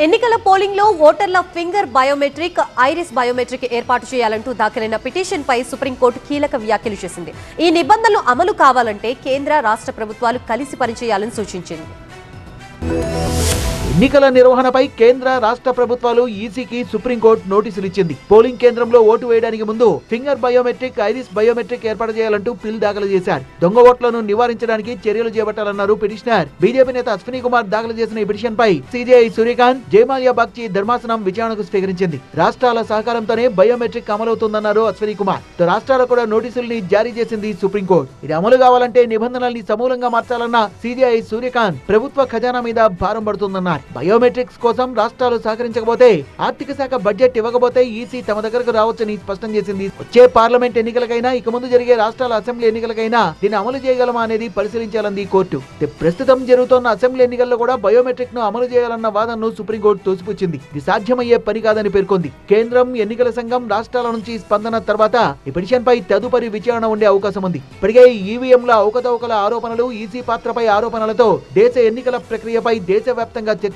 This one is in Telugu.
ఎన్నికల పోలింగ్ లో ఓటర్ల ఫింగర్ బయోమెట్రిక్, ఐరిస్ బయోమెట్రిక్ ఏర్పాటు చేయాలంటూ దాఖలైన పిటిషన్ పై సుప్రీంకోర్టు కీలక వ్యాఖ్యలు చేసింది. ఈ నిబంధనలు అమలు కావాలంటే కేంద్ర, రాష్ట్ర ప్రభుత్వాలు కలిసి పనిచేయాలని సూచించింది. ఎన్నికల నిర్వహణపై కేంద్ర, రాష్ట్ర ప్రభుత్వాలు ఈసీకి సుప్రీంకోర్టు నోటీసులు ఇచ్చింది. పోలింగ్ కేంద్రంలో ఓటు వేయడానికి ముందు ఫింగర్ బయోమెట్రిక్, ఐరిస్ బయోమెట్రిక్ ఏర్పాటు చేయాలంటూ పిల్ దాఖలు చేశారు. దొంగ ఓట్లను నివారించడానికి చర్యలు చేపట్టాలన్నారు పిటిషనర్. బీజేపీ నేత అశ్విని కుమార్ దాఖలు చేసిన ఈ పిటిషన్ పై సీజేఐ సూర్యకాంత్, జయమాల్యా బాగ్చి ధర్మాసనం విచారణకు స్వీకరించింది. రాష్ట్రాల సహకారంతోనే బయోమెట్రిక్ అమలవుతుందన్నారు అశ్విని కుమార్. రాష్ట్రాలకు కూడా నోటీసుల్ని జారీ చేసింది సుప్రీంకోర్టు. ఇది అమలు కావాలంటే నిబంధనల్ని సమూలంగా మార్చాలన్న సీజేఐ సూర్యకాంత్ ప్రభుత్వ ఖజానా మీద భారం పడుతుందన్నారు. బయోమెట్రిక్స్ కోసం రాష్ట్రాలు సహకరించకపోతే, ఆర్థిక శాఖ బడ్జెట్ ఇవ్వకపోతే ఈసీ తమ దగ్గరకు రావచ్చని స్పష్టం చేసింది. వచ్చే పార్లమెంట్ ఎన్నికలకైనా, ఇక ముందు జరిగే రాష్ట్రాల అసెంబ్లీ ఎన్నికలకైనా దీన్ని అమలు చేయగలమా అనేది పరిశీలించాలంది కోర్టు. ప్రస్తుతం జరుగుతున్న అసెంబ్లీ ఎన్నికల్లో కూడా బయోమెట్రిక్ ను అమలు చేయాలన్న వాదనను సుప్రీంకోర్టు తోసిపుచ్చింది. ఇది సాధ్యమయ్యే పని కాదని పేర్కొంది. కేంద్రం, ఎన్నికల సంఘం, రాష్ట్రాల నుంచి స్పందన తర్వాత ఈ పిటిషన్ పై తదుపరి విచారణ ఉండే అవకాశం ఉంది. ఇప్పటికే ఈవీఎంల అవకతవకల ఆరోపణలు, ఈసీ పాత్రపై ఆరోపణలతో దేశ ఎన్నికల ప్రక్రియపై దేశవ్యాప్తంగా చర్చ